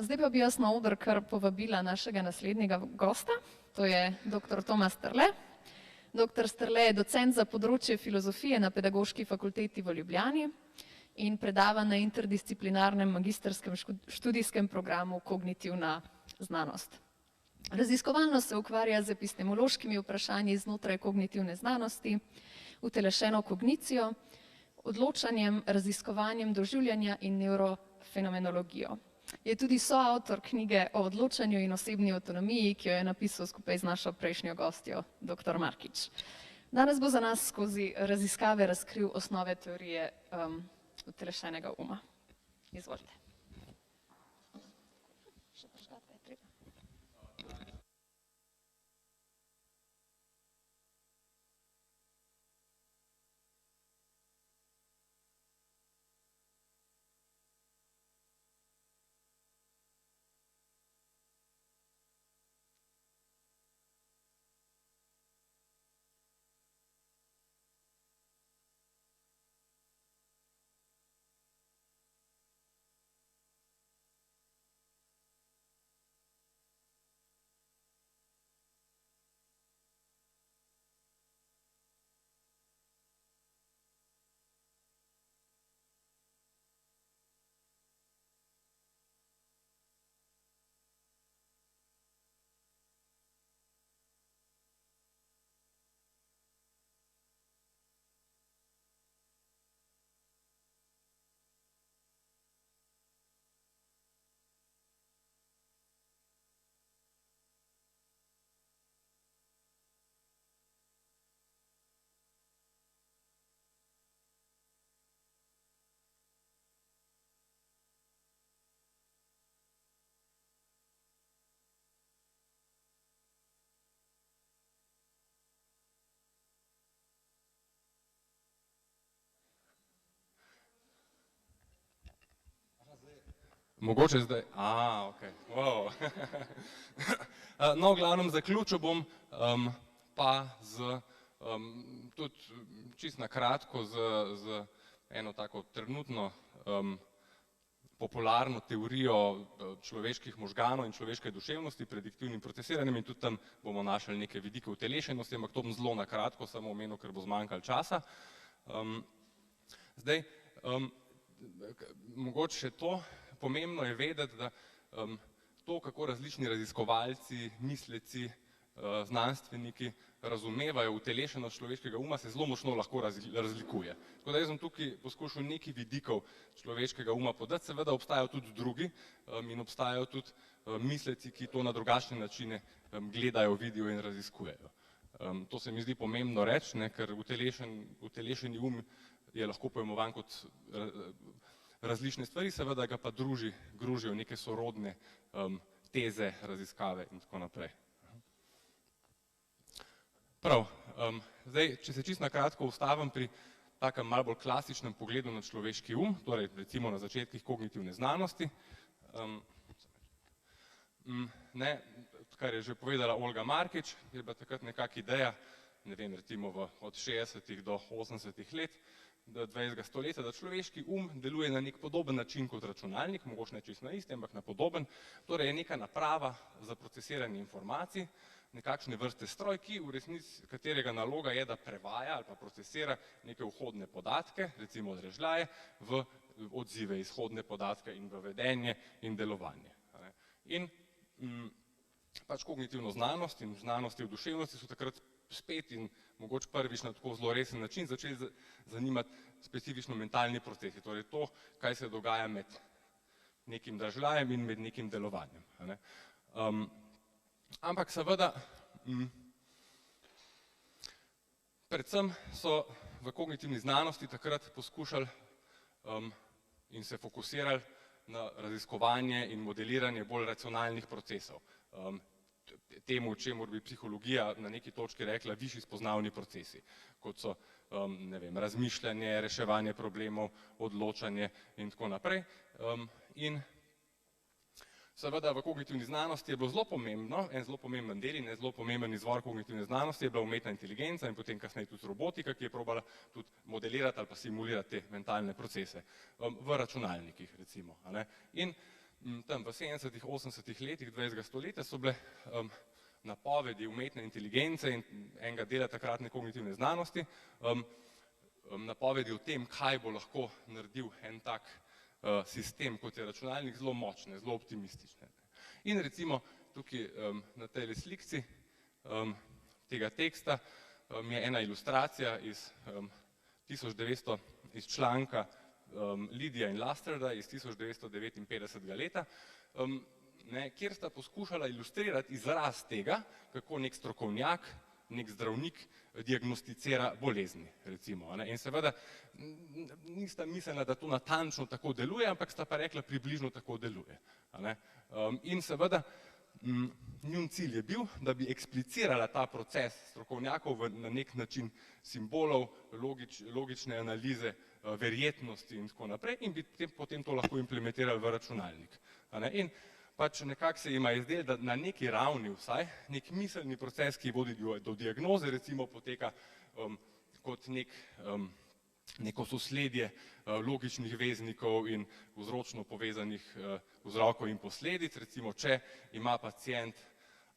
Zdaj pa bi jaz na oder kar povabila našega naslednjega gosta, to je dr. Tomas Strle. Dr. Strle je docent za področje filozofije na Pedagoški fakulteti v Ljubljani in predava na interdisciplinarnem magistrskem študijskem programu Kognitivna znanost. Raziskovalno se ukvarja z epistemološkimi vprašanji znotraj kognitivne znanosti, utelešeno kognicijo, odločanjem, raziskovanjem doživljanja in neurofenomenologijo. Je tudi soavtor knjige o odločanju in osebni avtonomiji, ki jo je napisal skupaj z našo prejšnjo gostjo, dr. Markič. Danes bo za nas skozi raziskave razkril osnove teorije utelešenega uma. Izvolite. Mogoče zdaj, ok, wow. No, v glavnem zaključil bom pa z, tudi čisto na kratko, z eno tako trenutno popularno teorijo človeških možganov in človeške duševnosti, prediktivnim procesiranjem in tudi tam bomo našli neke vidike utelešenosti, ampak to bom zelo na kratko samo omenil, ker bo zmanjkalo časa. Zdaj, mogoče še to, pomembno je vedeti, da to, kako različni raziskovalci, misleci, znanstveniki razumevajo utelešenost človeškega uma, se zelo močno lahko razlikuje. Tako da jaz sem tukaj poskušal nekaj vidikov človeškega uma podati, seveda obstajajo tudi drugi in obstajajo tudi misleci, ki to na drugačne načine gledajo, vidijo in raziskujejo. To se mi zdi pomembno reči, ker utelešeni um je lahko pojmovan kot različne stvari, seveda ga pa družijo neke sorodne teze, raziskave in tako naprej. Prav, zdaj, če se čisto na kratko ustavim pri takem malo bolj klasičnem pogledu na človeški torej recimo na začetkih kognitivne znanosti, kar je že povedala Olga Markič, je bila takrat nekak ideja, ne vem, recimo od 60. do 80. let 20. stoletja, da človeški deluje na nek podoben način kot računalnik, mogoče ne čisto na isti, ampak na podoben, torej je neka naprava za procesiranje informacij, nekakšne vrste stroj, ki v resnici, katerega naloga je, da prevaja ali pa procesira neke vhodne podatke, recimo odrežljaje, v odzive, izhodne podatke in v vedenje in delovanje. In pač kognitivno znanost in znanosti o duševnosti so takrat spet in mogoče prvič na tako zelo resen način začeli zanimati specifično mentalni procesi, torej to, kaj se dogaja med nekim dražljajem in med nekim delovanjem. Ampak seveda, predvsem so v kognitivni znanosti takrat poskušali in se fokusirali na raziskovanje in modeliranje bolj racionalnih procesov. Temu, čemur bi psihologija na neki točki rekla višji spoznavni procesi, kot so, ne vem, razmišljanje, reševanje problemov, odločanje in tako naprej. In seveda v kognitivni znanosti je bilo zelo pomembno, en zelo pomemben del in en zelo pomemben izvor kognitivne znanosti je bila umetna inteligenca in potem kasneje tudi robotika, ki je probala tudi modelirati ali pa simulirati te mentalne procese v računalnikih, recimo. In tam v 70-ih, 80-ih letih 20. stoletja so bile napovedi umetne inteligence in enega dela takratne kognitivne znanosti, napovedi o tem, kaj bo lahko naredil en tak sistem, kot je računalnik, zelo močne, zelo optimistične. In recimo tukaj na tej slikci tega teksta je ena ilustracija iz 1900, iz članka Lidija in Lasterda iz 1959. leta, kjer sta poskušala ilustrirati izraz tega, kako nek strokovnjak, nek zdravnik diagnosticira bolezni, recimo. In seveda nista mislila, da to natančno tako deluje, ampak sta pa rekla, približno tako deluje. In seveda njun cilj je bil, da bi eksplicirala ta proces strokovnjakov na nek način simbolov, logične analize, verjetnosti in tako naprej in bi potem to lahko implementirali v računalnik. In pač nekako se jima je zdelo, da na neki ravni vsaj, nek miselni proces, ki vodi do diagnoze, recimo poteka kot neko sosledje logičnih veznikov in vzročno povezanih vzrokov in posledic, recimo če ima pacient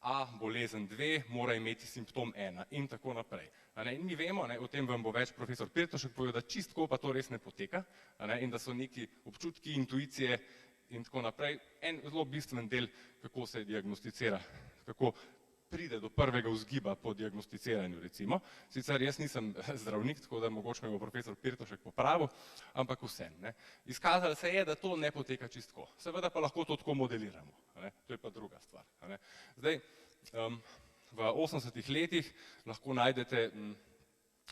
A bolezen 2, mora imeti simptom 1 in tako naprej. In mi vemo, o tem vam bo več profesor Pirtošek povedal, da čistko pa to res ne poteka in da so neki občutki, intuicije in tako naprej en zelo bistven del, kako se diagnosticira, kako pride do prvega vzgiba po diagnosticiranju, recimo. Sicer jaz nisem zdravnik, tako da mogoče me bo profesor Pirtošek popravil, ampak vseeno. Izkazalo se je, da to ne poteka čistko. Seveda pa lahko to tako modeliramo. To je pa druga stvar. Zdaj, v 80-ih letih lahko najdete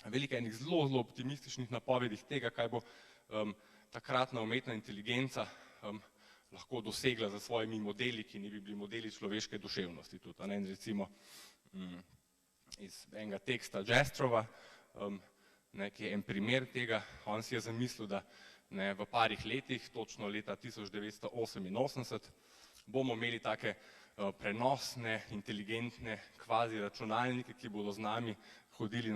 veliko enih zelo, zelo optimističnih napovedih tega, kaj bo takratna umetna inteligenca lahko dosegla za svojimi modeli, ki ni bi bili modeli človeške duševnosti. In recimo iz enega teksta Jastrova, ki je en primer tega, on si je zamislil, da v parih letih, točno leta 1988, bomo imeli take prenosne, inteligentne kvazi računalnike, ki bodo z nami hodili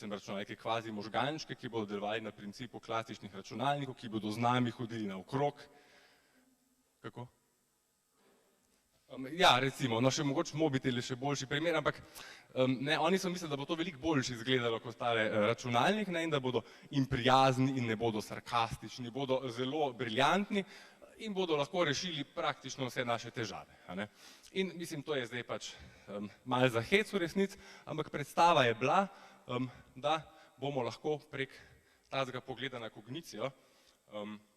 računalnike kvazi možgančke, ki bodo delovali na principu klasičnih računalnikov, ki bodo z nami hodili naokrog. Kako? Ja, recimo, še mogoče mobitel je še boljši primer, ampak oni so mislili, da bo to veliko boljše izgledalo kot tale računalnik in da bodo jim prijazni in ne bodo sarkastični, bodo zelo briljantni in bodo lahko rešili praktično vse naše težave. In mislim, to je zdaj pač malo za hec v resnici, ampak predstava je bila, da bomo lahko prek tazga pogleda na kognicijo,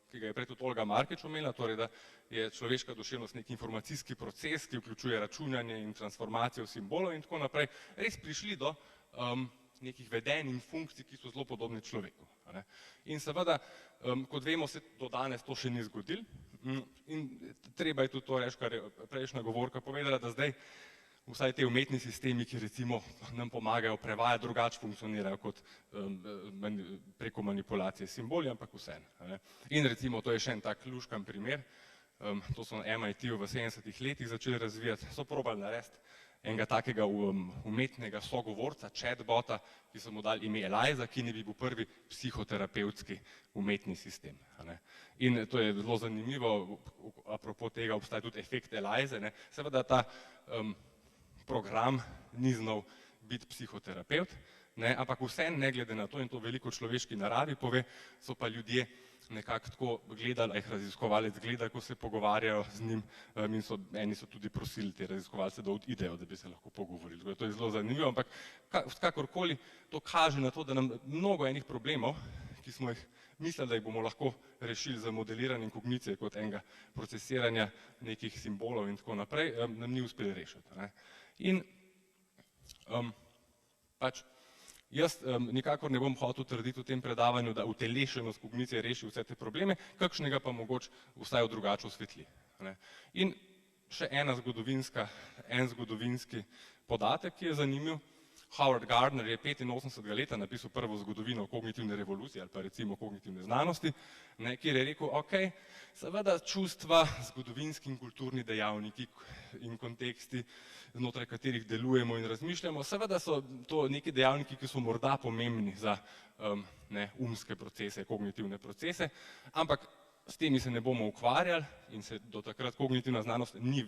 ki ga je prej tudi Olga Markič omenila, torej da je človeška duševnost nek informacijski proces, ki vključuje računanje in transformacijo simbolov in tako naprej, res prišli do nekih vedenj in funkcij, ki so zelo podobni človeku. In seveda, kot vemo, se do danes to še ni zgodilo in treba je tudi to reči, kar je prejšnja govorka povedala, da zdaj vsaj te umetni sistemi, ki recimo nam pomagajo prevajati, drugače funkcionirajo kot preko manipulacije simboli, ampak vseeno. In recimo, to je še en tak luškan primer, to so MIT v 70-ih letih začeli razvijati, so probali narediti enega takega umetnega sogovorca, chatbota, ki so mu dali ime Eliza, ki ne bi bil prvi psihoterapevtski umetni sistem. In to je zelo zanimivo, apropo tega obstaja tudi efekt Elize, seveda ta program ni znal biti psihoterapevt, ampak vseeno, ne glede na to, in to veliko človeški naravi pove, so pa ljudje nekako tako gledali, jih raziskovalec gleda, ko se pogovarjajo z njim in eni so tudi prosili te raziskovalce, da odidejo, da bi se lahko pogovorili. To je zelo zanimivo, ampak kakorkoli to kaže na to, da nam mnogo enih problemov, ki smo jih mislili, da jih bomo lahko rešili z modeliranjem kognicije kot enega procesiranja nekih simbolov in tako naprej, nam ni uspelo rešiti. In pač jaz nikakor ne bom hotel trditi v tem predavanju, da utelešenost kognicije reši vse te probleme, kakšnega pa mogoče vsaj drugače osvetli. In še en zgodovinski podatek, ki je zanimiv. Howard Gardner je 85. leta napisal prvo zgodovino kognitivne revolucije ali pa recimo kognitivne znanosti, kjer je rekel, ok, seveda čustva, zgodovinski in kulturni dejavniki in konteksti, znotraj katerih delujemo in razmišljamo, seveda so to neki dejavniki, ki so morda pomembni za umske procese, kognitivne procese, ampak S temi se ne bomo ukvarjali in se do takrat kognitivna znanost ni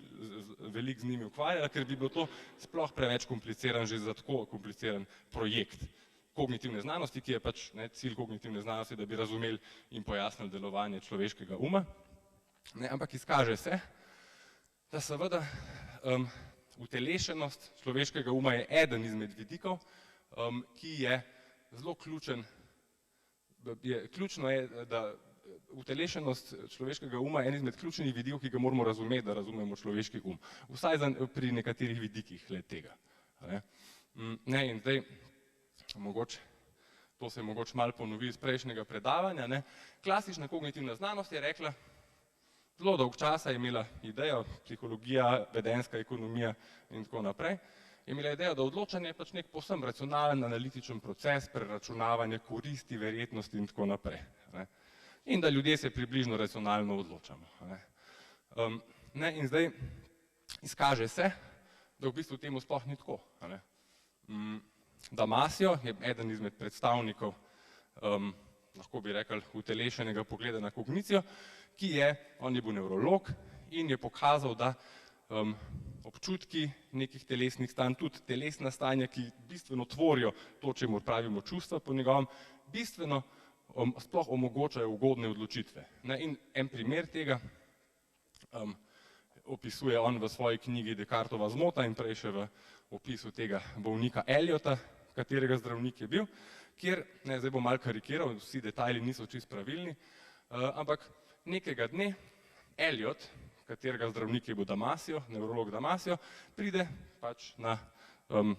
veliko z njimi ukvarjala, ker bi bilo to sploh preveč kompliciran, že za tako kompliciran projekt kognitivne znanosti, ki je pač cilj kognitivne znanosti, da bi razumeli in pojasnili delovanje človeškega uma. Ampak izkaže se, da seveda utelešenost človeškega uma je eden izmed vidikov, ki je zelo ključen. Ključno je, da utelešenost človeškega uma je en izmed ključnih vidikov, ki ga moramo razumeti, da razumemo človeški um. Vsaj pri nekaterih vidikih tega. In zdaj, to se mogoče malo ponovi iz prejšnjega predavanja. Klasična kognitivna znanost je rekla, zelo dolg časa je imela idejo, psihologija, vedenjska ekonomija in tako naprej, je imela idejo, da odločanje je pač nek povsem racionalen, analitičen proces, preračunavanje koristi, verjetnosti in tako naprej. In da ljudje se približno racionalno odločamo. In zdaj izkaže se, da v bistvu temu sploh ni tako. Damasio je eden izmed predstavnikov, lahko bi rekli, utelešenega pogleda na kognicijo, on je bil nevrolog in je pokazal, da občutki nekih telesnih stanj, tudi telesna stanja, ki bistveno tvorijo to, čemur pravimo čustva po njegovem, bistveno sploh omogočajo ugodne odločitve. In en primer tega opisuje on v svoji knjigi Descartova zmota in prej še v opisu tega bolnika Eliota, katerega zdravnik je bil, kjer, zdaj bom malo karikiral, vsi detajli niso čisto pravilni, ampak nekega dne Eliot, katerega zdravnik je bil Damasio, nevrolog Damasio, pride pač na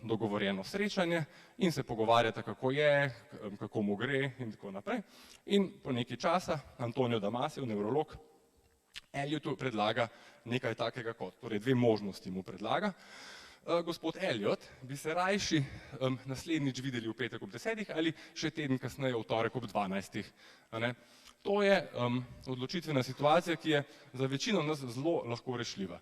dogovorjeno srečanje in se pogovarjata, kako je, kako mu gre in tako naprej. In po nekaj časa Antonio Damasio, nevrolog, Eliotu predlaga nekaj takega kot, torej dve možnosti mu predlaga. Gospod Eliot, bi se rajši naslednjič videli v petek ob 10 ali še teden kasneje v torek ob 12. To je odločitvena situacija, ki je za večino nas zelo lahko rešljiva.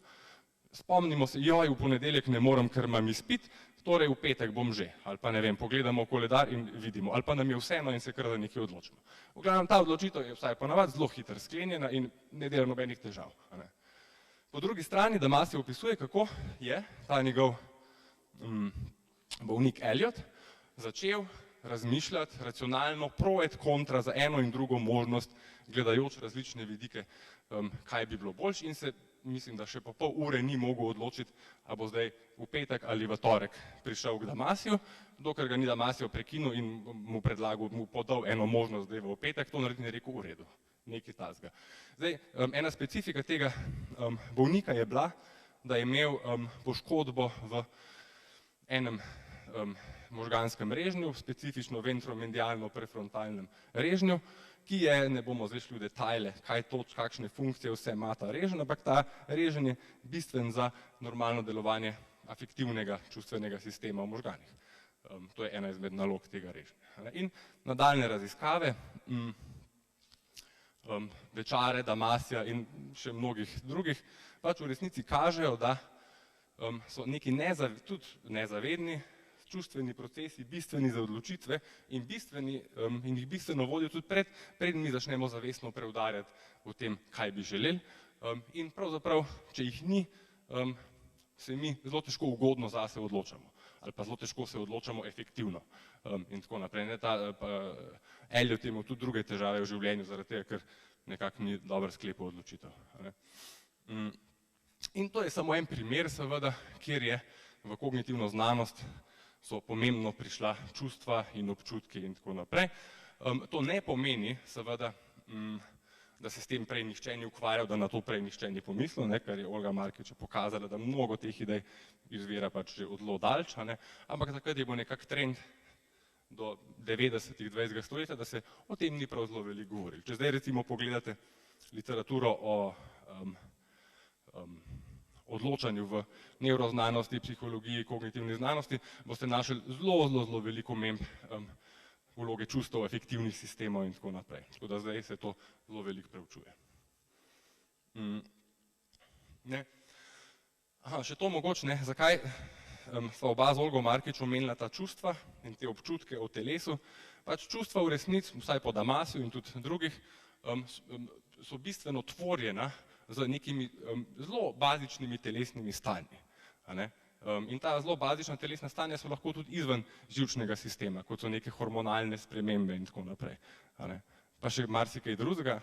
Spomnimo se, v ponedeljek ne morem, ker imam izpit, torej v petek bom že, ali pa ne vem, pogledamo koledar in vidimo, ali pa nam je vseeno in se kar za nekaj odločimo. V glavnem, ta odločitev je vsaj ponavadi zelo hitro sklenjena in ne dela nobenih težav. Po drugi strani Damasio opisuje, kako je ta njegov bolnik Eliot začel razmišljati racionalno pro et kontra za eno in drugo možnost, gledajoč različne vidike, kaj bi bilo boljše, in se, mislim, da še po pol ure ni mogel odločiti, a bo zdaj v petek ali v torek prišel k Damasiju, dokler ga ni Damasio prekinil in mu predlagal, mu podal eno možnost, da je v petek to narediti in je rekel v redu, nekaj takega. Zdaj, ena specifika tega bolnika je bila, da je imel poškodbo v enem možganskem režnju, specifično ventromedialno prefrontalnem režnju, ki je, ne bomo zdaj šli v detajle, kakšne funkcije vse ima ta režen, ampak ta režen je bistven za normalno delovanje afektivnega čustvenega sistema v možganih. To je ena izmed nalog tega režnja. In nadaljne raziskave, Večare, Damasija in še mnogih drugih, pač v resnici kažejo, da so neki tudi nezavedni čustveni procesi bistveni za odločitve in jih bistveno vodijo tudi preden mi začnemo zavestno preudarjati o tem, kaj bi želeli. In pravzaprav, če jih ni, se mi zelo težko ugodno zase odločamo ali pa zelo težko se odločamo efektivno in tako naprej. Eliot je imel tudi druge težave v življenju zaradi tega, ker nekako ni dobro sklepal odločitev. In to je samo en primer, seveda, kjer je v kognitivno znanost so pomembno prišla čustva in občutki in tako naprej. To ne pomeni, seveda, da se s tem prej nihče ni ukvarjal, da na to prej nihče ni pomislil, ker je Olga Markič pokazala, da mnogo teh idej izvira pač že od zelo daleč, ampak takrat je bil nekak trend do 90-ih 20. stoletja, da se o tem ni prav zelo veliko govorili. Če zdaj recimo pogledate literaturo o odločanju v nevroznanosti, psihologiji, kognitivni znanosti, boste našli zelo veliko omemb vloge čustev, afektivnih sistemov in tako naprej. Tako da zdaj se to zelo veliko preučuje. Še to mogoče, zakaj sva oba z Olgo Markič omenila ta čustva in te občutke o telesu. Pač čustva v resnici, vsaj po Damasiju in tudi drugih, so bistveno tvorjena z nekimi zelo bazičnimi telesnimi stanji. In ta zelo bazična telesna stanja so lahko tudi izven živčnega sistema, kot so neke hormonalne spremembe in tako naprej. Pa še marsikaj drugega,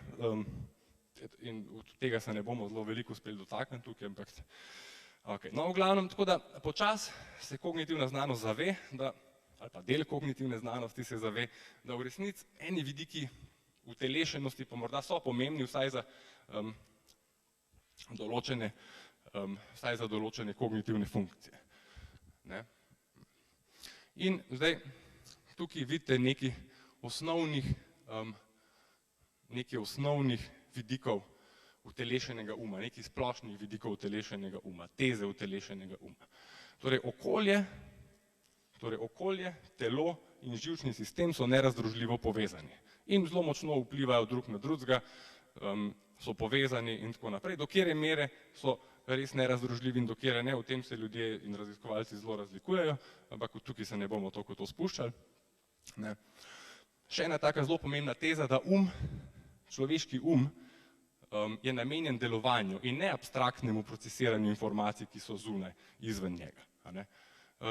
in od tega se ne bomo zelo veliko uspeli dotakniti tukaj, ampak no, v glavnem, tako da počasi se kognitivna znanost zave, ali pa del kognitivne znanosti se zave, da v resnici eni vidiki utelešenosti pa morda so pomembni vsaj za določene kognitivne funkcije. In zdaj tukaj vidite nekaj osnovnih vidikov utelešenega uma, nekaj splošnih vidikov utelešenega uma, teze utelešenega uma. Torej okolje, telo in živčni sistem so nerazdružljivo povezani in zelo močno vplivajo drug na drugega, so povezani in tako naprej. Do katere mere so res nerazdružljivi in do katere ne, v tem se ljudje in raziskovalci zelo razlikujejo, ampak tukaj se ne bomo toliko to spuščali. Še ena taka zelo pomembna teza, da človeški je namenjen delovanju in ne abstraktnemu procesiranju informacij, ki so zunaj, izven njega.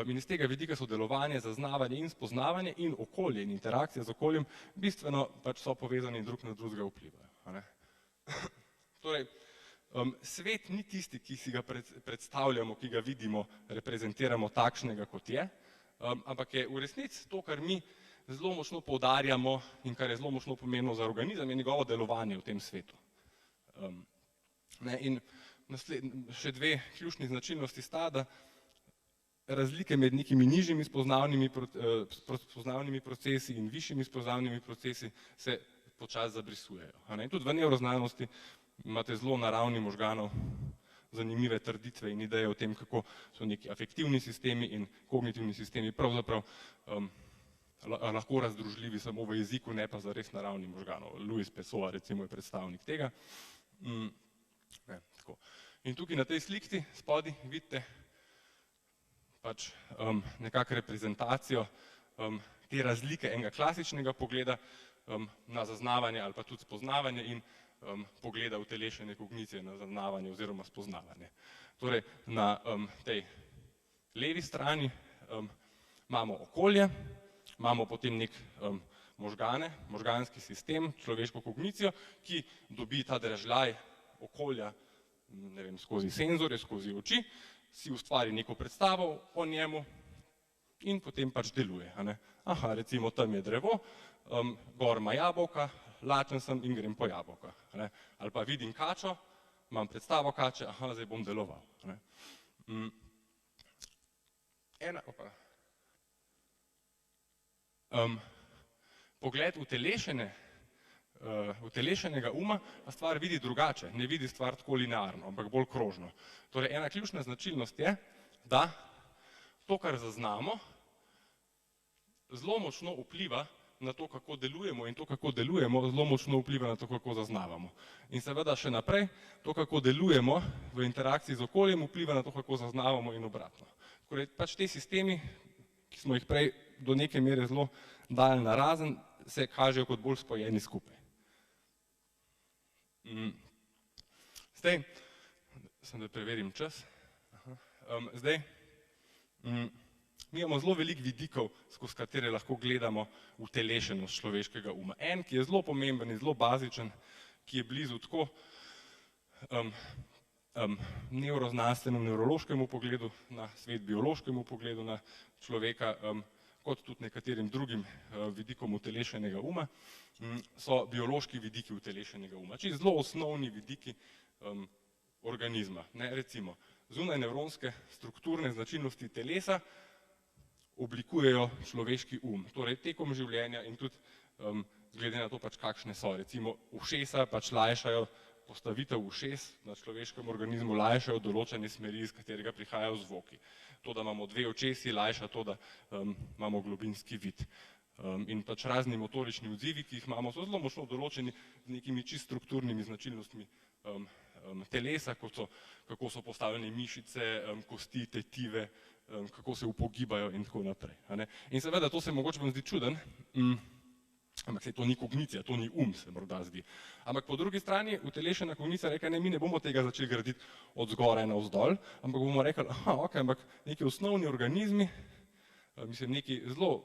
In iz tega vidika so delovanje, zaznavanje in spoznavanje in okolje in interakcija z okoljem bistveno pač so povezani in drug na drugega vplivajo. Torej, svet ni tisti, ki si ga predstavljamo, ki ga vidimo, reprezentiramo takšnega, kot je, ampak je v resnici to, kar mi zelo močno poudarjamo in kar je zelo močno pomembno za organizem, je njegovo delovanje v tem svetu. In še dve ključni značilnosti sta, da razlike med nekimi nižjimi spoznavnimi procesi in višjimi spoznavnimi procesi se počasi zabrisujejo. In tudi v nevroznanosti imate zelo na ravni možganov zanimive trditve in ideje o tem, kako so neki afektivni sistemi in kognitivni sistemi pravzaprav lahko razdružljivi samo v jeziku, ne pa zares na ravni možganov. Louis Pessoa recimo je predstavnik tega. In tukaj na tej sliki spodaj vidite pač nekako reprezentacijo te razlike enega klasičnega pogleda na zaznavanje ali pa tudi spoznavanje in pogleda utelešene kognicije na zaznavanje oziroma spoznavanje. Torej, na tej levi strani imamo okolje, imamo potem nek možganski sistem, človeško kognicijo, ki dobi ta dražljaj okolja skozi senzorje, skozi oči, si ustvari neko predstavo o njemu in potem pač deluje. Aha, recimo tam je drevo, gor ima jabolka, lačen sem in grem po jabolka. Ali pa vidim kačo, imam predstavo kače, aha, zdaj bom deloval. Pogled utelešenega uma pa stvar vidi drugače, ne vidi stvar tako linearno, ampak bolj krožno. Torej, ena ključna značilnost je, da to, kar zaznamo, zelo močno vpliva na to, kako delujemo in to, kako delujemo, zelo močno vpliva na to, kako zaznavamo. In seveda še naprej, to, kako delujemo v interakciji z okoljem, vpliva na to, kako zaznavamo in obratno. Torej, pač te sistemi, ki smo jih prej do neke mere zelo dali narazen, se kažejo kot bolj spojeni skupaj. Zdaj, sem da preverim čas. Zdaj, mi imamo zelo veliko vidikov, skozi katere lahko gledamo utelešenost človeškega uma. En, ki je zelo pomemben in zelo bazičen, ki je blizu tako nevroznanstvenemu, nevrološkemu pogledu na svet, biološkemu pogledu na človeka, kot tudi nekaterim drugim vidikom utelešenega uma, so biološki vidiki utelešenega uma. Čisto zelo osnovni vidiki organizma. Recimo, zunaj nevronske strukturne značilnosti telesa oblikujejo človeški torej tekom življenja in tudi glede na to, kakšne so. Recimo, ušesa pač lajšajo, postavitev ušes na človeškem organizmu lajšajo določene smeri, iz katerega prihajajo zvoki. To, da imamo dve očesi, lajša to, da imamo globinski vid. In pač razni motorični odzivi, ki jih imamo, so zelo močno določeni z nekimi čisto strukturnimi značilnostmi telesa, kot so, kako so postavljene mišice, kosti, tetive, kako se upogibajo in tako naprej. In seveda, to se mogoče vam zdi čuden, Ampak se to ni kognicija, to ni se morda zdi. Ampak po drugi strani utelešena kognicija reka, ne, mi ne bomo tega začeli graditi od zgoraj navzdol, ampak bomo rekli, ok, ampak neki osnovni organizmi, mislim, neki zelo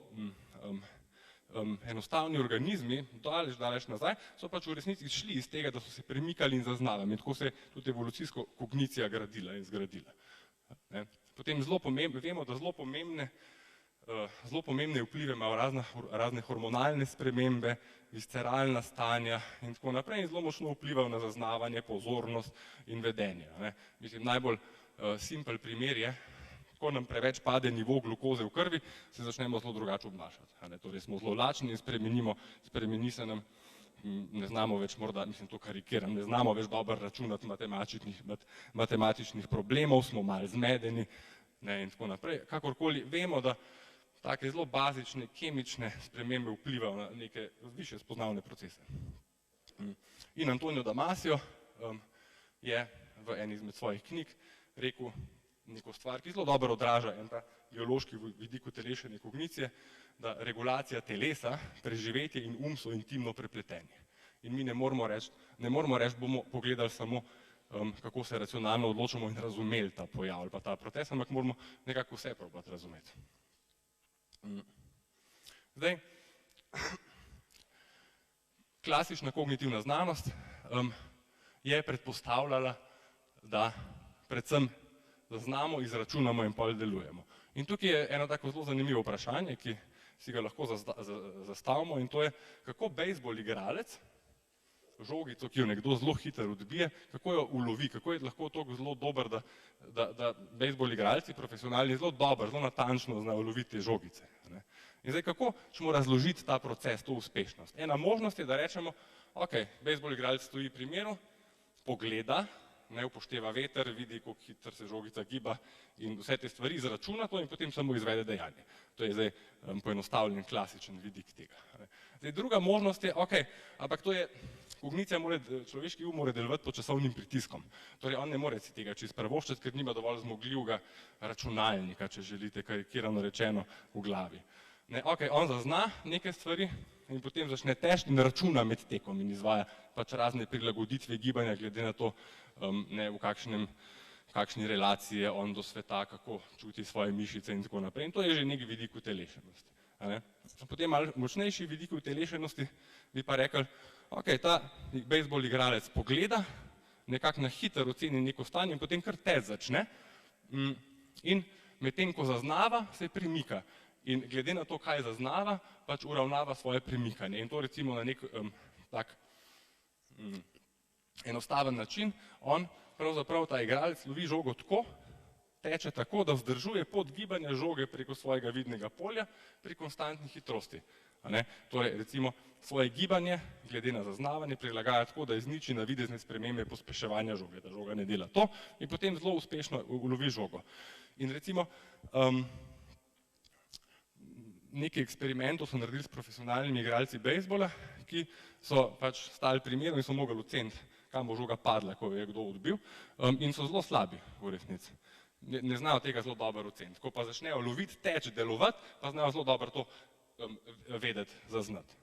enostavni organizmi, daleč nazaj, so pač v resnici šli iz tega, da so se premikali in zaznavali. In tako se je tudi evolucijsko kognicija gradila in zgradila. Potem vemo, da zelo pomembne vplive imajo razne hormonalne spremembe, visceralna stanja in tako naprej in zelo močno vplivajo na zaznavanje, pozornost in vedenje. Mislim, najbolj simpel primer je, ko nam preveč pade nivo glukoze v krvi, se začnemo zelo drugače obnašati. Torej smo zelo lačni in spremeni se nam, ne znamo več morda, mislim to karikiram, ne znamo več dobro računati matematičnih problemov, smo malo zmedeni in tako naprej. Kakorkoli vemo, da take zelo bazične kemične spremembe vplivajo na neke više spoznavne procese. In Antonio Damasio je v eni izmed svojih knjig rekel neko stvar, ki zelo dobro odraža en ta biološki vidik utelešene kognicije, da regulacija telesa, preživetje in so intimno prepleteni. In mi ne moramo reči, bomo pogledali samo, kako se racionalno odločamo in razumeli ta pojav ali pa ta proces, ampak moramo nekako vse probati razumeti. Zdaj, klasična kognitivna znanost je predpostavljala, da predvsem zaznamo, izračunamo in pol delujemo. In tukaj je eno tako zelo zanimivo vprašanje, ki si ga lahko zastavimo in to je, kako bejzbol igralec žogico, ki jo nekdo zelo hitro odbije, kako jo ulovi, kako je lahko to zelo dober, da bejzbol igralci, profesionalni, zelo dobro, zelo natančno znajo uloviti te žogice. In zdaj, kako ćemo razložiti ta proces, to uspešnost? Ena možnost je, da rečemo, ok, bejzbol igralec stoji pri miru, pogleda, ne upošteva veter, vidi, kako hitro se žogica giba in vse te stvari izračuna to in potem samo izvede dejanje. To je zdaj poenostavljen, klasičen vidik tega. Zdaj, druga možnost je, ok, ampak to je, kognicija človeški mora delovati pod časovnim pritiskom. Torej, on ne more si tega čisto privoščiti, ker nima dovolj zmogljivega računalnika, če želite, karikirano rečeno, v glavi. Ok, on zazna neke stvari in potem začne težiti in računa med tekom in izvaja pač razne prilagoditve gibanja, glede na to, v kakšni relaciji je on do sveta, kako čuti svoje mišice in tako naprej. In to je že nek vidik utelešenosti. Potem malo močnejši vidik utelešenosti bi pa rekli, ok, ta bejzbol igralec pogleda, nekako na hitro oceni neko stanje in potem kar teč začne in medtem, ko zaznava, se premika. In glede na to, kaj zaznava, pač uravnava svoje premikanje. In to recimo na nek tak enostaven način, on pravzaprav ta igralec lovi žogo tako, teče tako, da vzdržuje pot gibanja žoge preko svojega vidnega polja pri konstantni hitrosti. Torej recimo svoje gibanje, glede na zaznavanje, prilagaja tako, da izniči navidezne spremembe pospeševanja žoge, da žoga ne dela to in potem zelo uspešno ulovi žogo. In recimo nekaj eksperimentov so naredili s profesionalnimi igralci bejzbola, ki so pač stali pri miru in so mogli oceniti, kam bo žoga padla, ko je kdo odbil, in so zelo slabi v resnici. Ne znajo tega zelo dobro oceniti. Ko pa začnejo loviti, teč, delovati, pa znajo zelo dobro to vedeti, zaznati.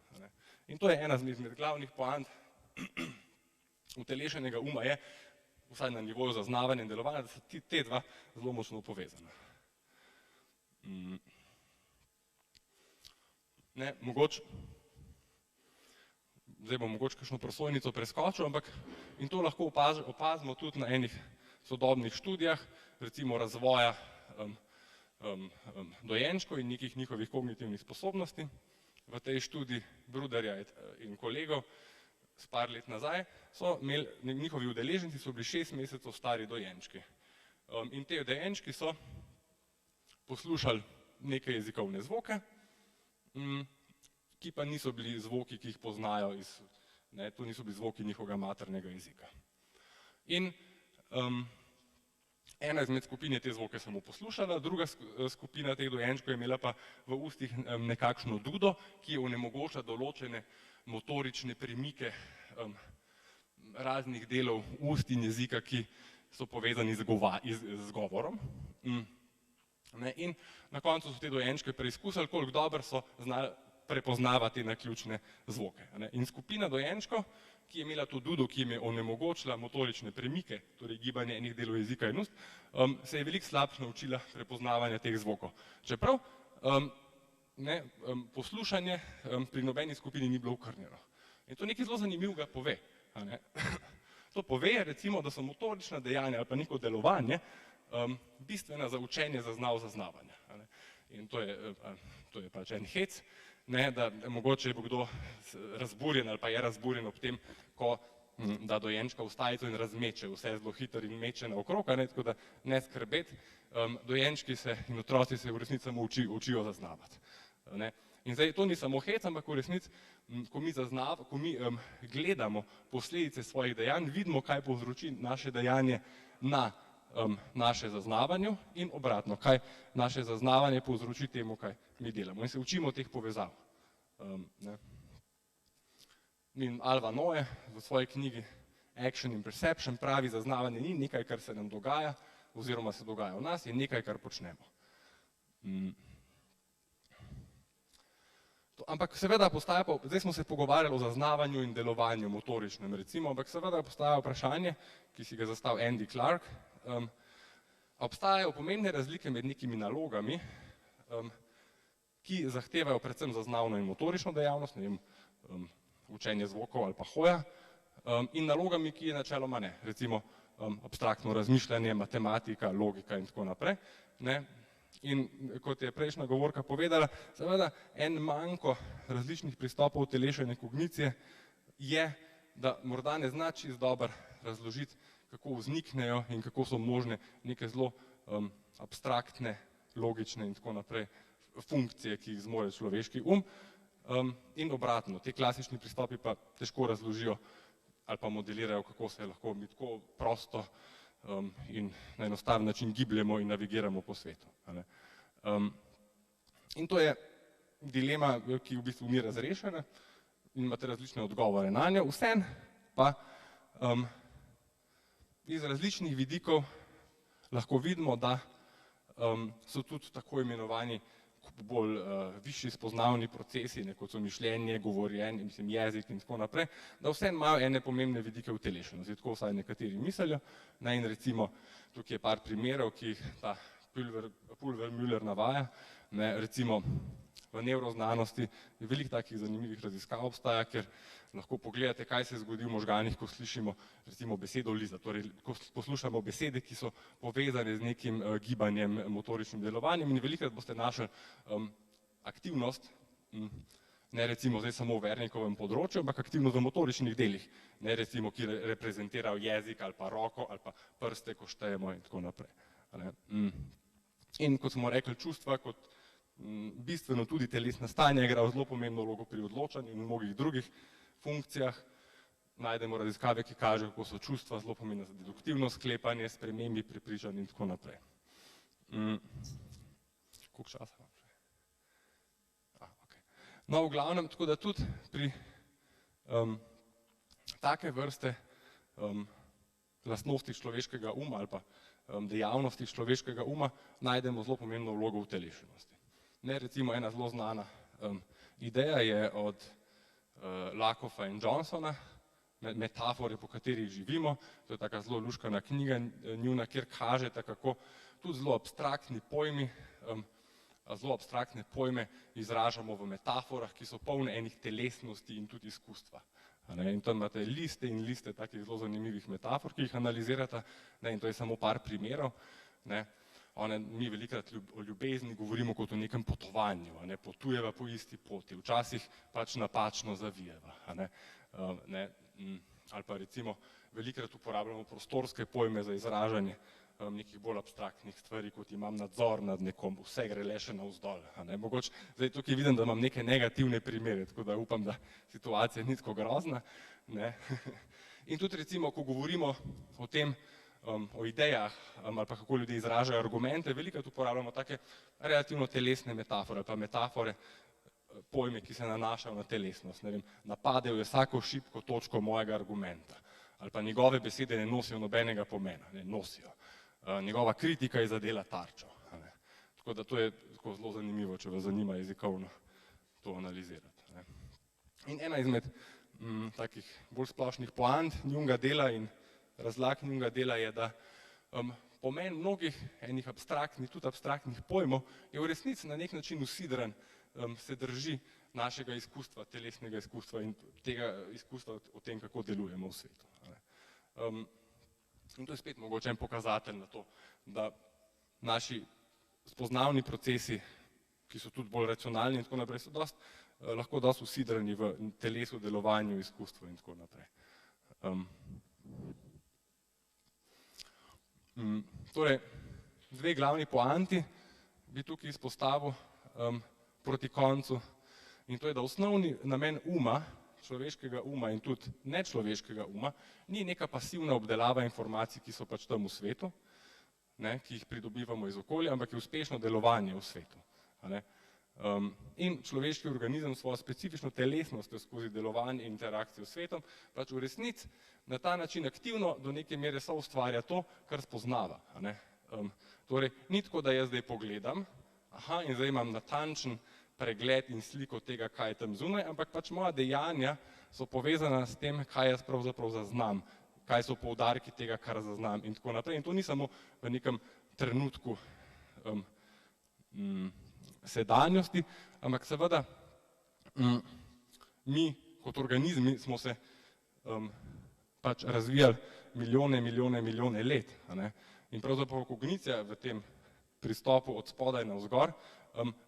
In to je ena izmed glavnih poant utelešenega uma je, vsaj na nivoju zaznavanja in delovanja, da so te dva zelo močno povezana. Zdaj bom mogoče kakšno prosojnico preskočil, ampak in to lahko opazimo tudi na enih sodobnih študijah, recimo razvoja dojenčkov in nekih njihovih kognitivnih sposobnosti. V tej študiji Bruderja in kolegov s par let nazaj so imeli, njihovi udeleženci so bili 6 mesecev stari dojenčki. In te dojenčki so poslušali neke jezikovne zvoke, ki pa niso bili zvoki, ki jih poznajo, to niso bili zvoki njihovega maternega jezika. In ena izmed skupin je te zvoke samo poslušala, druga skupina teh dojenčkov je imela pa v ustih nekakšno dudo, ki onemogoča določene motorične premike raznih delov ust in jezika, ki so povezani z govorom. In na koncu so te dojenčke preizkusili, koliko dobro so znali prepoznava te naključne zvoke. In skupina dojenčkov, ki je imela to dudo, ki jim je onemogočila motorične premike, torej gibanje enih delov jezika in ust, se je veliko slabše naučila prepoznavanja teh zvokov. Čeprav poslušanje pri nobeni skupini ni bilo okrnjeno. In to nekaj zelo zanimivega pove. To pove, recimo, da so motorična dejanja ali pa neko delovanje bistvena za učenje zaznavanja. In to je pač en hec, da mogoče bo kdo razburjen ali pa je razburjen ob tem, ko da dojenčka v stajico in razmeče vse zelo hitro in meče naokrog, tako da ne skrbeti, dojenčki se in otroci se v resnici samo učijo zaznavati. In zdaj to ni samo hec, ampak v resnici, ko mi gledamo posledice svojih dejanj, vidimo, kaj povzroči naše dejanje na naše zaznavanju in obratno, kaj naše zaznavanje povzroči temu, kaj mi delamo. In se učimo teh povezav. In Alva Noe v svoji knjigi Action and Perception pravi, zaznavanje ni nekaj, kar se nam dogaja oziroma se dogaja v nas, je nekaj, kar počnemo. Ampak seveda postaja, zdaj smo se pogovarjali o zaznavanju in delovanju motoričnem recimo, ampak seveda postaja vprašanje, ki si ga zastavil Andy Clark, obstajajo pomembne razlike med nekimi nalogami, ki zahtevajo predvsem zaznavno in motorično dejavnost, ne vem, učenje zvokov ali pa hoja, in nalogami, ki je načeloma ne, recimo abstraktno razmišljanje, matematika, logika in tako naprej. In kot je prejšnja govorka povedala, seveda en manko različnih pristopov telešne kognicije je, da morda ne zna čisto dobro razložiti, kako vzniknejo in kako so možne neke zelo abstraktne, logične in tako naprej funkcije, ki jih zmore človeški in obratno. Te klasični pristopi pa težko razložijo ali pa modelirajo, kako se lahko mi tako prosto in na enostaven način gibljemo in navigiramo po svetu. In to je dilema, ki v bistvu ni razrešena in imate različne odgovore na njo. Vseeno pa iz različnih vidikov lahko vidimo, da so tudi tako imenovani bolj višji spoznavni procesi, kot so mišljenje, govorjenje, jezik in tako naprej, da vseeno imajo ene pomembne vidike utelešenosti, tako vsaj nekateri mislijo. In recimo, tukaj je par primerov, ki jih ta Pulver-Müller navaja, recimo v nevroznanosti je veliko takih zanimivih raziskav obstaja, ker lahko pogledate, kaj se zgodi v možganih, ko slišimo recimo besedo liza, torej ko poslušamo besede, ki so povezane z nekim gibanjem, motoričnim delovanjem in velikokrat boste našli aktivnost, ne recimo zdaj samo v Wernickovem področju, ampak aktivnost v motoričnih delih, ne recimo, ki reprezentirajo jezik ali pa roko ali pa prste, ko štejemo in tako naprej. In kot smo rekli, čustva kot bistveno tudi telesna stanja igrajo zelo pomembno vlogo pri odločanju in mnogih drugih funkcijah. Najdemo raziskave, ki kažejo, kako so čustva zelo pomembna za deduktivno sklepanje, spremembi prepričanj in tako naprej. Koliko časa imam še? No, v glavnem, tako da tudi pri take vrste lastnosti človeškega uma ali pa dejavnosti človeškega uma najdemo zelo pomembno vlogo utelešenosti. Recimo ena zelo znana ideja je od Lacoffa in Johnsona, metafore, po katerih živimo, to je taka zelo luškana knjiga njuna, kjer kažete, kako tudi zelo abstraktne pojme izražamo v metaforah, ki so polne enih telesnosti in tudi izkustva. In tam imate liste in liste takih zelo zanimivih metafor, ki jih analizirate, in to je samo par primerov. Mi velikokrat o ljubezni govorimo kot o nekem potovanju, potujeva po isti poti, včasih pač napačno zavijeva. Ali pa recimo velikokrat uporabljamo prostorske pojme za izražanje nekih bolj abstraktnih stvari, kot imam nadzor nad nekom, vse gre le še navzdol. Mogoče zdaj tukaj vidim, da imam neke negativne primere, tako da upam, da situacija ni tako grozna. In tudi recimo, ko govorimo o tem, o idejah ali pa kako ljudje izražajo argumente, velikokrat uporabljamo take relativno telesne metafore ali pa metafore, pojme, ki se nanašajo na telesnost. Napadel je vsako šibko točko mojega argumenta ali pa njegove besede ne nosijo nobenega pomena, ne nosijo. Njegova kritika je zadela tarčo. Tako da to je zelo zanimivo, če vas zanima jezikovno to analizirati. Ne. In ena izmed takih bolj splošnih poant njunega dela in razlag njunega dela je, da pomen mnogih enih abstraktnih, tudi abstraktnih pojmov je v resnici na nek način usidran, se drži našega izkustva, telesnega izkustva in tega izkustva o tem, kako delujemo v svetu. In to je spet mogoče en pokazatelj na to, da naši spoznavni procesi, ki so tudi bolj racionalni in tako naprej, so lahko dosti usidrani v telesu, delovanju, izkustvu in tako naprej. Torej, dve glavni poanti bi tukaj izpostavil proti koncu in to je, da osnovni namen uma, človeškega uma in tudi nečloveškega uma, ni neka pasivna obdelava informacij, ki so pač tam v svetu, ne, ki jih pridobivamo iz okolja, ampak je uspešno delovanje v svetu. In človeški organizem s svojo specifično telesnostjo skozi delovanje in interakcijo s svetom pač v resnici na ta način aktivno do neke mere soustvarja to, kar spoznava. Torej, ni tako, da jaz zdaj pogledam, in zdaj imam natančen pregled in sliko tega, kaj je tam zunaj, ampak pač moja dejanja so povezana s tem, kaj jaz pravzaprav zaznam, kaj so poudarki tega, kar zaznam in tako naprej. In to ni samo v nekem trenutku sedanjosti, ampak seveda mi kot organizmi smo se pač razvijali milijone let. In pravzaprav kognicija v tem pristopu od spodaj navzgor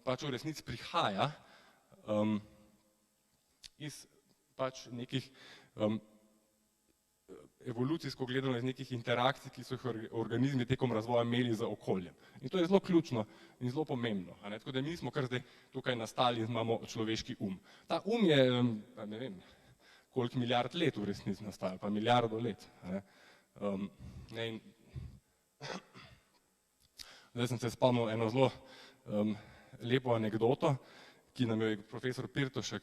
pač v resnici prihaja iz pač nekih evolucijsko gledano iz nekih interakcij, ki so jih organizmi tekom razvoja imeli z okoljem. In to je zelo ključno in zelo pomembno. Tako da mi nismo kar zdaj tukaj nastali in imamo človeški um. Ta um je, ne vem, koliko milijard let v resnici nastajal, pa milijardo let. Zdaj sem se spomnil eno zelo lepo anekdoto, ki nam jo je profesor Pirtošek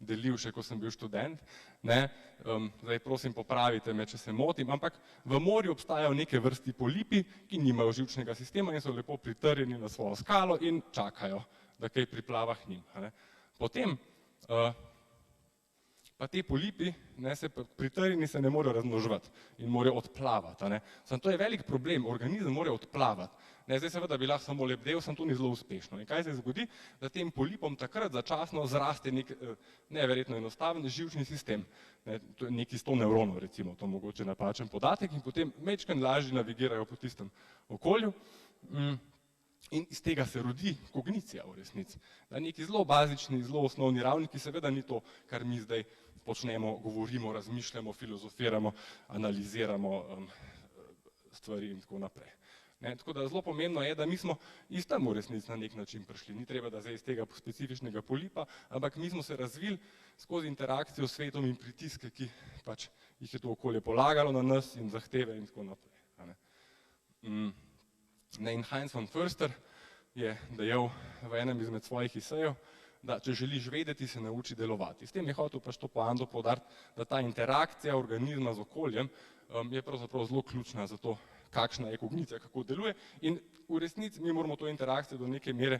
delil še, ko sem bil študent. Zdaj prosim popravite me, če se motim, ampak v morju obstajajo neke vrsti polipi, ki nimajo živčnega sistema in so lepo pritrjeni na svojo skalo in čakajo, da kaj priplava k njim. Potem pa te polipi, pritrjeni se ne morejo razmnoževati in morajo odplavati. Samo to je velik problem, organizem mora odplavati. Zdaj seveda bi lahko samo lebdel, samo to ni zelo uspešno. In kaj se zgodi? Da tem polipom takrat začasno zraste nek neverjetno enostaven živčni sistem. Nekaj 100 nevronov recimo, to mogoče napačen podatek in potem majčkeno lažje navigirajo po tistem okolju. In iz tega se rodi kognicija v resnici. Na neki zelo bazični, zelo osnovni ravni, ki seveda ni to, kar mi zdaj počnemo, govorimo, razmišljamo, filozofiramo, analiziramo stvari in tako naprej. Tako da zelo pomembno je, da mi smo iz tam v resnici na nek način prišli. Ni treba, da zdaj iz tega specifičnega polipa, ampak mi smo se razvili skozi interakcijo s svetom in pritiske, ki pač jih je to okolje polagalo na nas in zahteve in tako naprej. In Heinz von Förster je dejal v enem izmed svojih esejev, da če želiš vedeti, se nauči delovati. S tem je hotel pač to poanto poudariti, da ta interakcija organizma z okoljem je pravzaprav zelo ključna za to, kakšna je kognicija, kako deluje in v resnici mi moramo to interakcijo do neke mere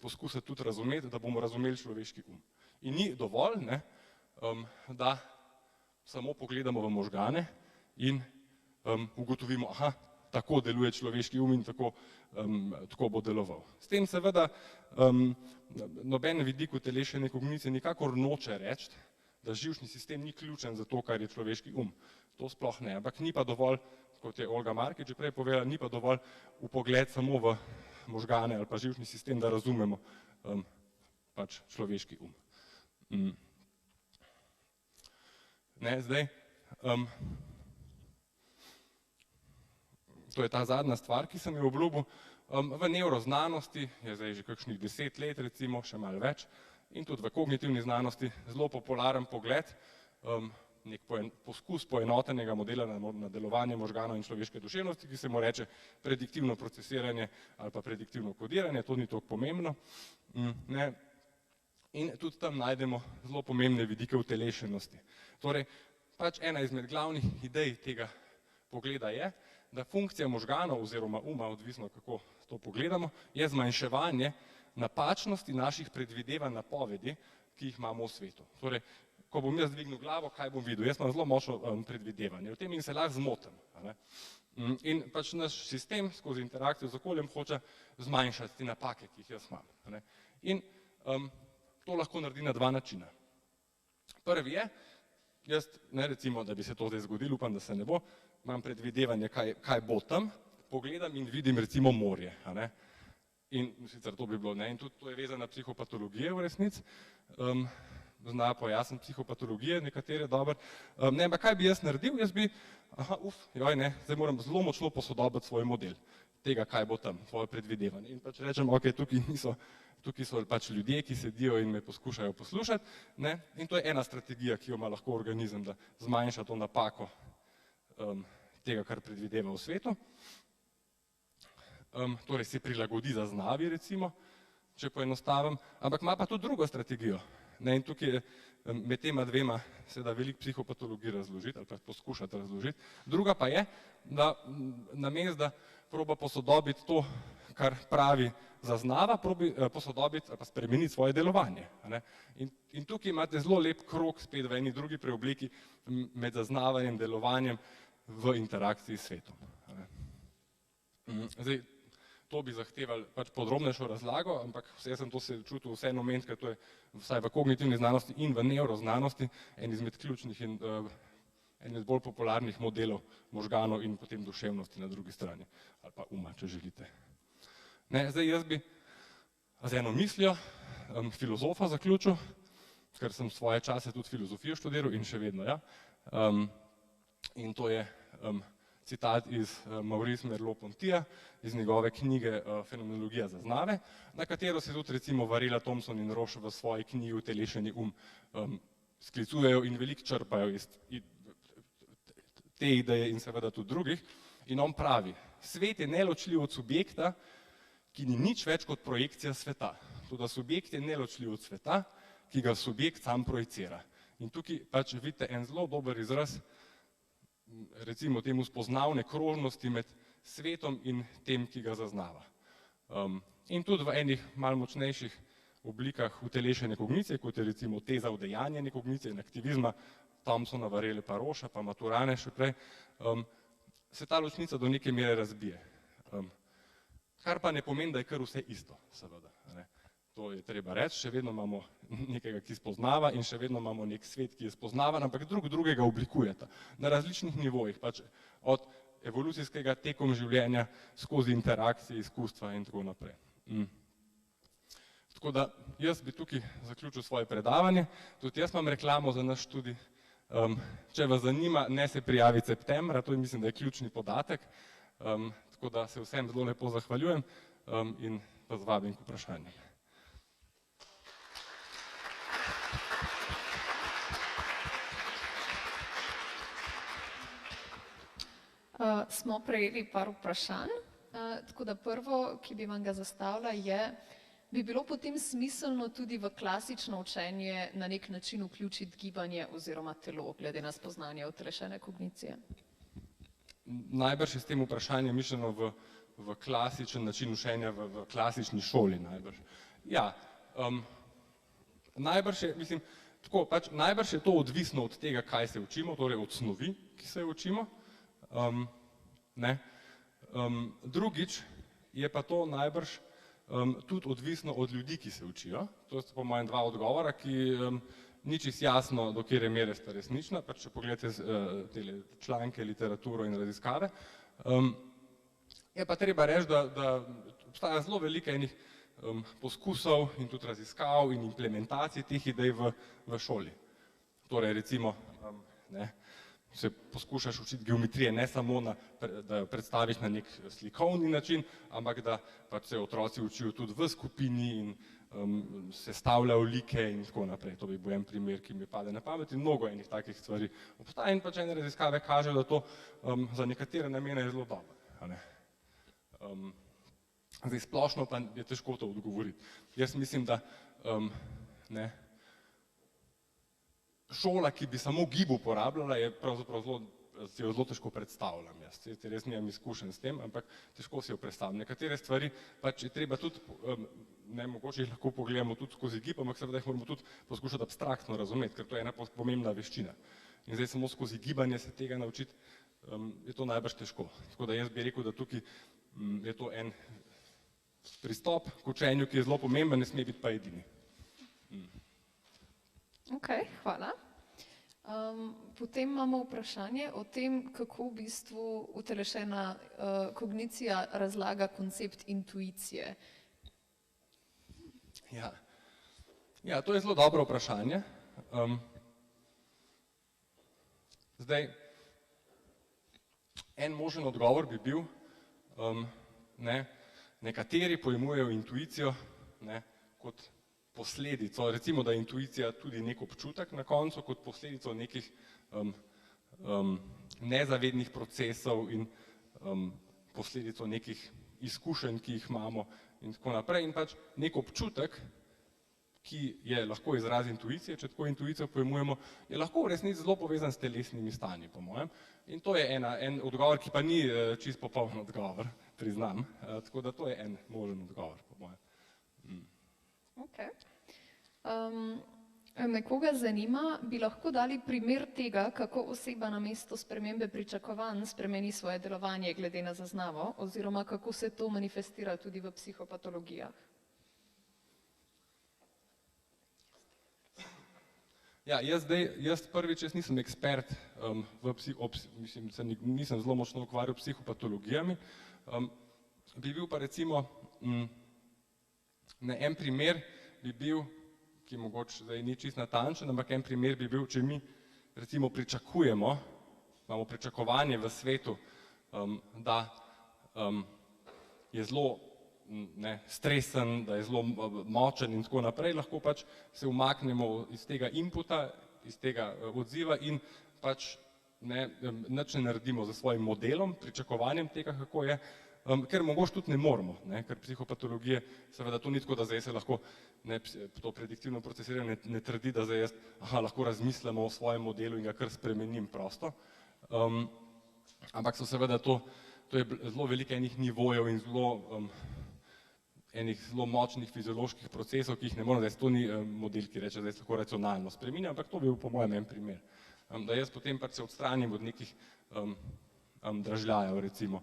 poskusiti tudi razumeti, da bomo razumeli človeški um. In ni dovolj, da samo pogledamo v možgane in ugotovimo, tako deluje človeški um in tako bo deloval. S tem seveda noben vidik utelešene kognicije nikakor noče reči, da živčni sistem ni ključen za to, kar je človeški um. To sploh ne, ampak ni pa dovolj, kot je Olga Markič že prej povedala, ni pa dovolj vpogled samo v možgane ali pa živčni sistem, da razumemo pač človeški um. Zdaj, to je ta zadnja stvar, ki sem jo obljubil. V nevroznanosti je zdaj že kakšnih 10 let, recimo, še malo več, in tudi v kognitivni znanosti zelo popularen pogled, nek poskus poenotenega modela na delovanje možganov in človeške duševnosti, ki se mu reče prediktivno procesiranje ali pa prediktivno kodiranje, to ni toliko pomembno. In tudi tam najdemo zelo pomembne vidike utelešenosti. Torej, pač ena izmed glavnih idej tega pogleda je, da funkcija možganov oziroma uma, odvisno kako to pogledamo, je zmanjševanje napačnosti naših predvidevanj, napovedi, ki jih imamo v svetu. Torej, ko bom jaz dvignil glavo, kaj bom videl? Jaz imam zelo močno predvidevanje v tem in se lahko zmotim. In pač naš sistem skozi interakcijo z okoljem hoče zmanjšati te napake, ki jih jaz imam. In to lahko naredi na dva načina. Prvi je, jaz, recimo, da bi se to zdaj zgodilo, upam, da se ne bo, imam predvidevanje, kaj bo tam, pogledam in vidim recimo morje. In sicer to bi bilo, in tudi to je vezano na psihopatologije v resnici, zna pojasniti psihopatologije, nekatere dober. Ne, ampak kaj bi jaz naredil? Jaz bi, zdaj moram zelo močno posodobiti svoj model tega, kaj bo tam, svoje predvidevanje. In pač rečem, ok, tukaj so pač ljudje, ki sedijo in me poskušajo poslušati, in to je ena strategija, ki jo ima lahko organizem, da zmanjša to napako tega, kar predvideva v svetu. Torej se prilagodi zaznavi, recimo, če poenostavim, ampak ima pa tudi drugo strategijo. In tukaj med tema dvema se da veliko psihopatologij razložiti ali pa poskušati razložiti. Druga pa je, da namesto da proba posodobiti to, kar pravi zaznava, probi posodobiti ali pa spremeniti svoje delovanje. In tukaj imate zelo lep krog spet v eni drugi preobliki med zaznavanjem, delovanjem v interakciji s svetom. Zdaj, to bi zahtevali pač podrobnejšo razlago, ampak jaz sem to se čutil vseeno omeniti, ker to je vsaj v kognitivni znanosti in v nevroznanosti en izmed ključnih in en izmed bolj popularnih modelov možganov in potem duševnosti na drugi strani, ali pa uma, če želite. Zdaj jaz bi z eno mislijo filozofa zaključil, ker sem svoje čase tudi filozofijo študiral in še vedno, ja. In to je citat iz Maurice Merleau-Pontija, iz njegove knjige Fenomenologija zaznave, na katero se tudi recimo Varela, Thompson in Roche v svoji knjigi Utelešeni um sklicujejo in veliko črpajo iz te ideje in seveda tudi drugih. In on pravi, svet je neločljiv od subjekta, ki ni nič več kot projekcija sveta. Toda subjekt je neločljiv od sveta, ki ga subjekt sam projicira. In tukaj pač vidite en zelo dober izraz, recimo temu spoznavne krožnosti med svetom in tem, ki ga zaznava. In tudi v enih malo močnejših oblikah utelešene kognicije, kot je recimo teza udejanjene kognicije in aktivizma, Thompsona, Varele pa Roša, pa Maturane še prej, se ta ločnica do neke mere razbije. Kar pa ne pomeni, da je kar vse isto, seveda. To je treba reči, še vedno imamo nekega, ki spoznava in še vedno imamo nek svet, ki je spoznavan, ampak drugega oblikujeta na različnih nivojih, pač od evolucijskega tekom življenja skozi interakcije, izkustva in tako naprej. Tako da jaz bi tukaj zaključil svoje predavanje, tudi jaz imam reklamo za naš študij. Če vas zanima, ne se prijaviti septembra, to je mislim, da je ključni podatek, tako da se vsem zelo lepo zahvaljujem in vas vabim k vprašanjem. Smo prejeli par vprašanj, tako da prvo, ki bi vam ga zastavila, je, bi bilo potem smiselno tudi v klasično učenje na nek način vključiti gibanje oziroma telo, glede na spoznanje utelešene kognicije? Najbrž je s tem vprašanjem mišljeno v klasičen način učenja, v klasični šoli najbrž. Ja, najbrž je, mislim, tako, pač najbrž je to odvisno od tega, kaj se učimo, torej od snovi, ki se jo učimo. Drugič je pa to najbrž tudi odvisno od ljudi, ki se učijo. To sta po mojem dva odgovora, ki ni čisto jasno, do katere mere sta resnična, pa če pogledate tele članke, literaturo in raziskave. Je pa treba reči, da obstaja zelo veliko enih poskusov in tudi raziskav in implementacij teh idej v šoli. Torej recimo, se poskušaš učiti geometrije ne samo, da jo predstaviš na nek slikovni način, ampak da pač se otroci učijo tudi v skupini in sestavljajo like in tako naprej. To bi bil en primer, ki mi pade na pamet in mnogo enih takih stvari obstaja in pač ene raziskave kažejo, da to za nekatere namene je zelo dobro. Zdaj splošno pa je težko to odgovoriti. Jaz mislim, da šola, ki bi samo gib uporabljala, je pravzaprav zelo si jo zelo težko predstavljam jaz. Res nimam izkušenj s tem, ampak težko si jo predstavljam. Nekatere stvari pač je treba tudi, ne, mogoče jih lahko pogledamo tudi skozi gib, ampak seveda jih moramo tudi poskušati abstraktno razumeti, ker to je ena pomembna veščina. In zdaj samo skozi gibanje se tega naučiti, je to najbrž težko. Tako da jaz bi rekel, da tukaj je to en pristop k učenju, ki je zelo pomemben, ne sme biti pa edini. Ok, hvala. Potem imamo vprašanje o tem, kako v bistvu utelešena kognicija razlaga koncept intuicije. Ja, to je zelo dobro vprašanje. Zdaj, en možen odgovor bi bil, nekateri pojmujejo intuicijo kot posledico, recimo, da je intuicija tudi nek občutek na koncu, kot posledico nekih nezavednih procesov in posledico nekih izkušenj, ki jih imamo in tako naprej. In pač nek občutek, ki je lahko izraz intuicije, če tako intuicijo pojmujemo, je lahko v resnici zelo povezan s telesnimi stanji, po mojem. In to je en odgovor, ki pa ni čist popoln odgovor, priznam. Tako da to je en možen odgovor, po mojem. Ok. Nekoga zanima, bi lahko dali primer tega, kako oseba namesto spremembe pričakovanj spremeni svoje delovanje glede na zaznavo, oziroma kako se to manifestira tudi v psihopatologijah? Ja, jaz prvič, jaz nisem ekspert nisem zelo močno ukvarjal psihopatologijami, bi bil pa recimo, en primer bi bil, ki mogoče zdaj ni čisto natančen, ampak en primer bi bil, če mi recimo pričakujemo, imamo pričakovanje v svetu, da je zelo stresen, da je zelo močen in tako naprej, lahko pač se umaknemo iz tega inputa, iz tega odziva in pač nič ne naredimo za svojim modelom, pričakovanjem tega, kako je, ker mogoče tudi ne moremo, ker psihopatologije, seveda to ni tako, da zdaj se lahko to prediktivno procesiranje ne trdi, da zdaj jaz lahko razmislimo o svojem modelu in ga kar spremenim prosto, ampak so seveda to je zelo veliko enih nivojev in enih zelo močnih fizioloških procesov, ki jih ne morem, zdaj to ni model, ki reče, da se lahko racionalno spreminja, ampak to bi bil po mojem en primer, da jaz potem pač se odstranim od nekih dražljajev recimo,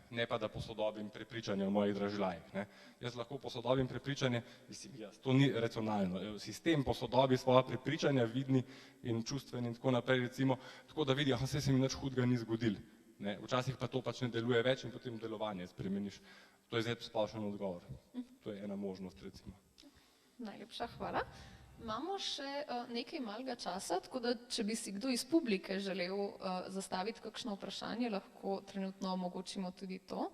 ne pa da posodobim prepričanje o mojih dražljajih. Jaz lahko posodobim prepričanje, mislim jaz, to ni racionalno, sistem posodobi svoja prepričanja, vidni in čustveni in tako naprej recimo, tako da vidi, saj se mi nič hudega ni zgodilo. Včasih pa to pač ne deluje več in potem delovanje spremeniš. To je zdaj splošen odgovor. To je ena možnost recimo. Najlepša hvala. Imamo še nekaj malega časa, tako da če bi si kdo iz publike želel zastaviti kakšno vprašanje, lahko trenutno omogočimo tudi to.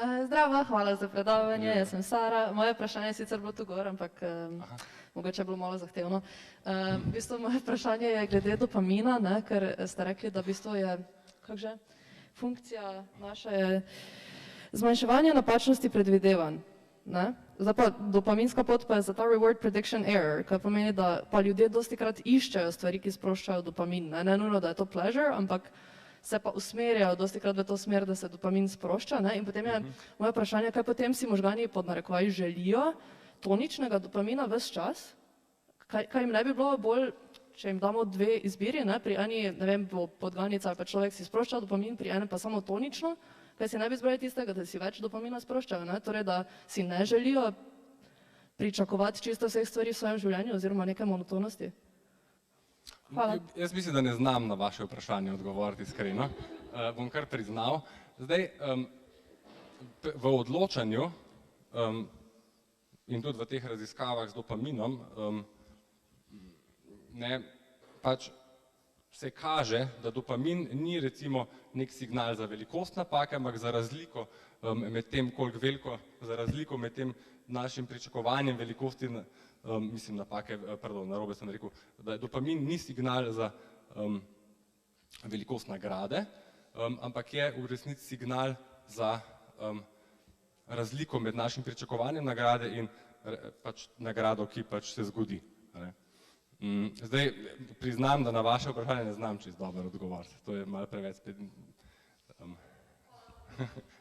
Zdravo, hvala za predavanje, jaz sem Sara. Moje vprašanje je sicer bilo tu gor, ampak mogoče je bilo malo zahtevno. V bistvu moje vprašanje je glede dopamina, ker ste rekli, da v bistvu je, funkcija naša je zmanjševanje napačnosti predvidevanj. Zdaj pa dopaminska pot pa je za ta reward prediction error, kar pomeni, da pa ljudje dostikrat iščejo stvari, ki sproščajo dopamin. Ne nujno, da je to pleasure, ampak se pa usmerjajo dostikrat v to smer, da se dopamin sprošča. In potem je moje vprašanje, kaj potem si možgani pod narekovaji želijo toničnega dopamina ves čas? Kaj jim ne bi bilo bolj, če jim damo dve izbiri, pri eni, ne vem, podganica ali pa človek si sprošča dopamin, pri enem pa samo tonično, kaj si ne bi izbrali tistega, da si več dopamina sproščajo, torej da si ne želijo pričakovati čisto vseh stvari v svojem življenju oziroma neke monotonosti? Hvala. Jaz mislim, da ne znam na vaše vprašanje odgovoriti iskreno, bom kar priznal. Zdaj, v odločanju in tudi v teh raziskavah z dopaminom, pač se kaže, da dopamin ni recimo nek signal za velikost napake, ampak za razliko med tem, koliko veliko, za razliko med tem našim pričakovanjem velikosti, mislim napake, pardon, narobe sem rekel, da dopamin ni signal za velikost nagrade, ampak je v resnici signal za razliko med našim pričakovanjem nagrade in pač nagrado, ki pač se zgodi. A ne. Zdaj priznam, da na vaše vprašanje ne znam čisto dobro odgovoriti, to je malo preveč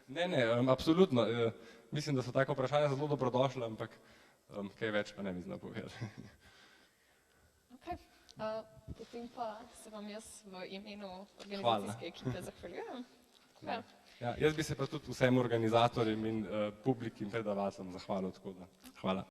Ne, absolutno, mislim, da so tako vprašanja zelo dobrodošla, ampak kaj več pa ne bi znal povedati. Okay. Potem pa se vam jaz v imenu organizacijske ekipe zahvaljujem. Ja, jaz bi se pa tudi vsem organizatorjem in publiki in predavateljem zahvalil, tako da hvala.